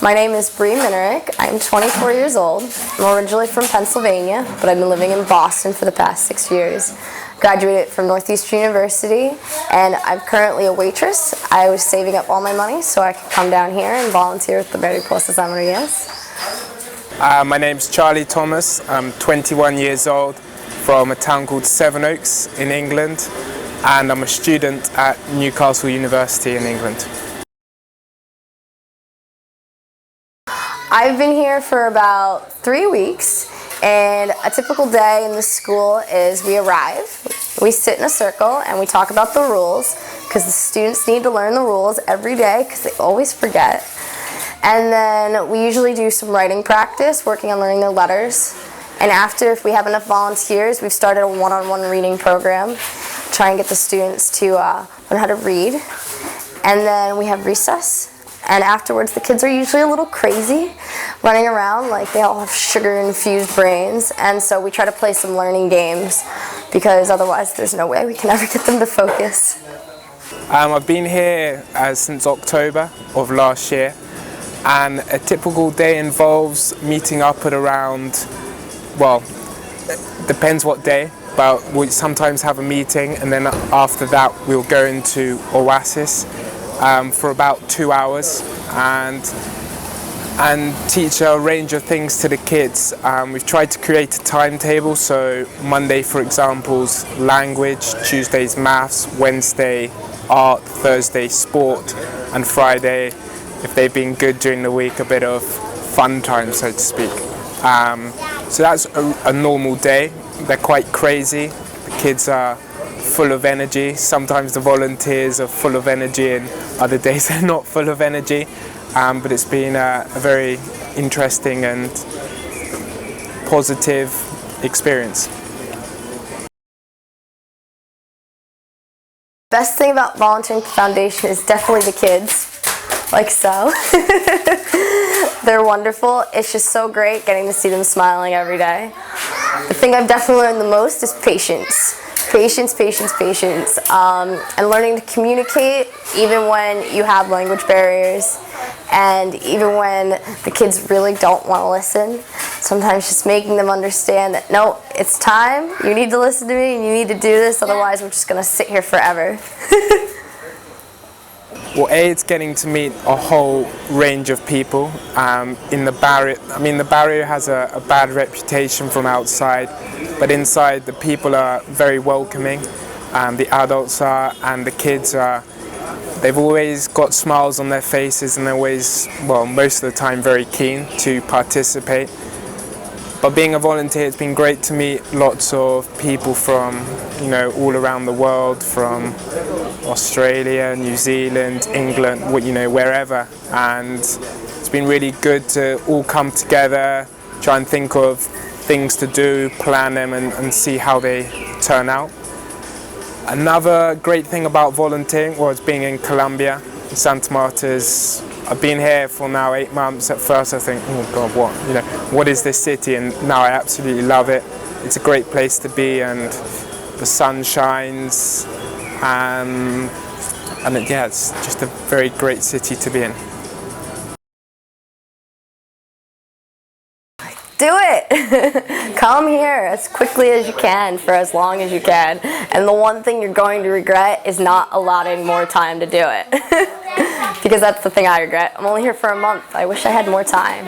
My name is Bree Minerick. I'm 24 years old. I'm originally from Pennsylvania, but I've been living in Boston for the past 6 years. Graduated from Northeastern University, and I'm currently a waitress. I was saving up all my money so I could come down here and volunteer with the Mariposas Amarillas. My name's Charlie Thomas. I'm 21 years old from a town called Sevenoaks in England, and I'm a student at Newcastle University in England. I've been here for about 3 weeks, and a typical day in the school is we arrive, we sit in a circle, and we talk about the rules, because the students need to learn the rules every day because they always forget. And then we usually do some writing practice, working on learning their letters. And after, if we have enough volunteers, we've started a one-on-one reading program, try and get the students to learn how to read. And then we have recess. And afterwards, the kids are usually a little crazy, running around like they all have sugar-infused brains. And so we try to play some learning games, because otherwise there's no way we can ever get them to focus. I've been here since October of last year, and a typical day involves meeting up at around, well, it depends what day, but we sometimes have a meeting, and then after that we'll go into Oasis for about 2 hours and teach a range of things to the kids. We've tried to create a timetable, so Monday, for example, is language, Tuesday's maths, Wednesday art, Thursday sport, and Friday, if they've been good during the week, a bit of fun time, so to speak. So that's a normal day. They're quite crazy. The kids are full of energy. Sometimes the volunteers are full of energy, and other days they're not full of energy. But it's been a very interesting and positive experience. Best thing about volunteering at the foundation is definitely the kids, like so. They're wonderful. It's just so great getting to see them smiling every day. The thing I've definitely learned the most is patience. Patience, patience, patience, and learning to communicate even when you have language barriers, and even when the kids really don't want to listen. Sometimes just making them understand that, no, it's time, you need to listen to me, and you need to do this, otherwise we're just going to sit here forever. Well, it's getting to meet a whole range of people in the barrio. I mean, the barrio has a bad reputation from outside, but inside the people are very welcoming. The adults are, and the kids are. They've always got smiles on their faces, and they're always, well, most of the time, very keen to participate. But being a volunteer, it's been great to meet lots of people from, all around the world, from Australia, New Zealand, England, wherever. And it's been really good to all come together, try and think of things to do, plan them, and see how they turn out. Another great thing about volunteering was being in Colombia, in Santa Marta. I've been here for now 8 months. At first I think, oh God, what is this city? And now I absolutely love it. It's a great place to be, and the sun shines, and it's just a very great city to be in. Do it! Come here as quickly as you can for as long as you can. And the one thing you're going to regret is not allotting more time to do it. Because that's the thing I regret. I'm only here for a month. I wish I had more time.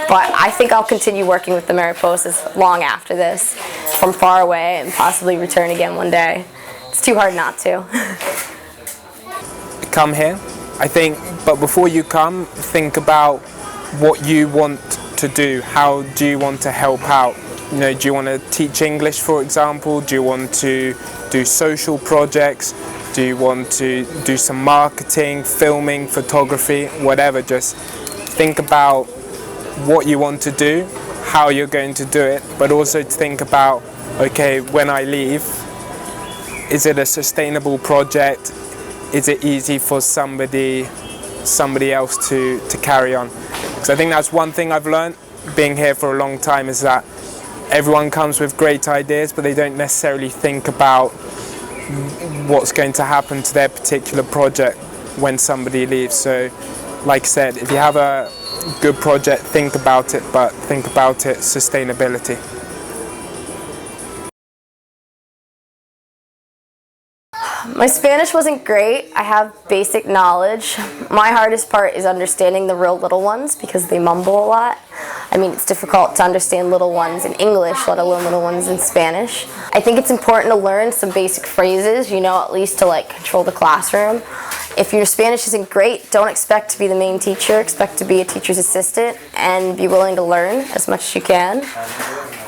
But I think I'll continue working with the Mariposas long after this, from far away, and possibly return again one day. It's too hard not to. Come here, I think, but before you come, think about what you want to do. How do you want to help out? Do you want to teach English, for example? Do you want to do social projects? Do you want to do some marketing, filming, photography, whatever? Just think about what you want to do, how you're going to do it, but also to think about, okay, when I leave, is it a sustainable project? Is it easy for somebody else to carry on? Because I think that's one thing I've learned being here for a long time, is that everyone comes with great ideas, but they don't necessarily think about what's going to happen to their particular project when somebody leaves. So, like I said, if you have a good project, think about it, but think about it sustainability. My Spanish wasn't great. I have basic knowledge. My hardest part is understanding the real little ones because they mumble a lot. I mean, it's difficult to understand little ones in English, let alone little ones in Spanish. I think it's important to learn some basic phrases, you know, at least to like control the classroom. If your Spanish isn't great, don't expect to be the main teacher. Expect to be a teacher's assistant and be willing to learn as much as you can.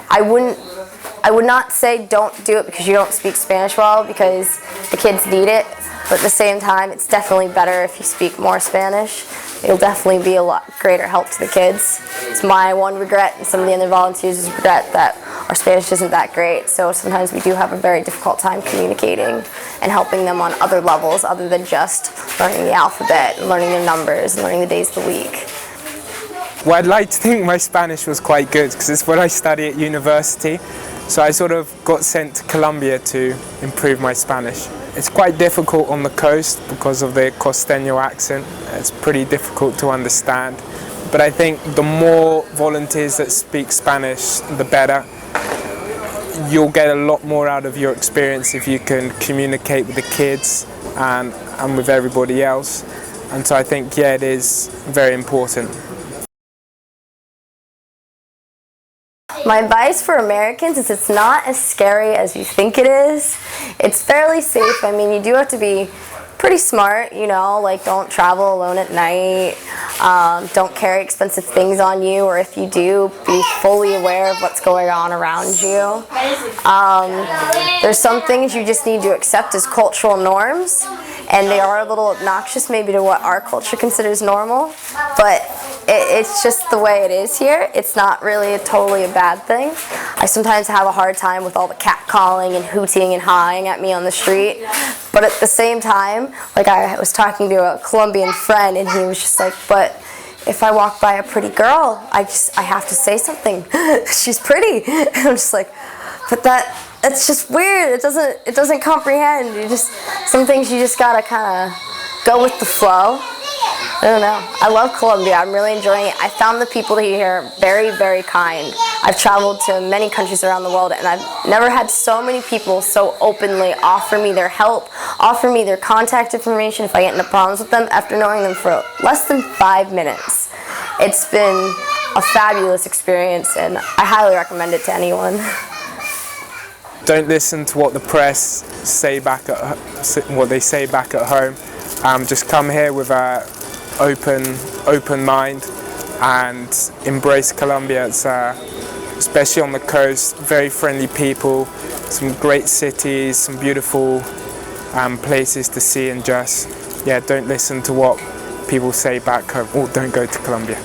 I would not say don't do it because you don't speak Spanish well, because the kids need it, but at the same time it's definitely better if you speak more Spanish. It'll definitely be a lot greater help to the kids. It's my one regret, and some of the other volunteers' regret, that our Spanish isn't that great, so sometimes we do have a very difficult time communicating and helping them on other levels other than just learning the alphabet, and learning their numbers, and learning the days of the week. Well, I'd like to think my Spanish was quite good because it's what I study at university. So I sort of got sent to Colombia to improve my Spanish. It's quite difficult on the coast because of the costeño accent. It's pretty difficult to understand. But I think the more volunteers that speak Spanish, the better. You'll get a lot more out of your experience if you can communicate with the kids and with everybody else. And so I think, yeah, it is very important. My advice for Americans is it's not as scary as you think it is. It's fairly safe. I mean, you do have to be pretty smart, you know, like don't travel alone at night, don't carry expensive things on you, or if you do, be fully aware of what's going on around you. There's some things you just need to accept as cultural norms, and they are a little obnoxious maybe to what our culture considers normal, but it's just the way it is here. It's not really totally a bad thing. I sometimes have a hard time with all the catcalling and hooting and hawing at me on the street, but at the same time, like I was talking to a Colombian friend and he was just like, but if I walk by a pretty girl, I have to say something. She's pretty. And I'm just like, but that's just weird. It doesn't comprehend. Some things you just gotta kind of go with the flow. I don't know. I love Colombia. I'm really enjoying it. I found the people here very, very kind. I've traveled to many countries around the world, and I've never had so many people so openly offer me their help, offer me their contact information if I get into problems with them after knowing them for less than 5 minutes. It's been a fabulous experience, and I highly recommend it to anyone. Don't listen to what the press say back at home. Just come here with a open mind and embrace Colombia. It's especially on the coast, very friendly people, some great cities, some beautiful places to see, and just don't listen to what people say back home. Or don't go to Colombia.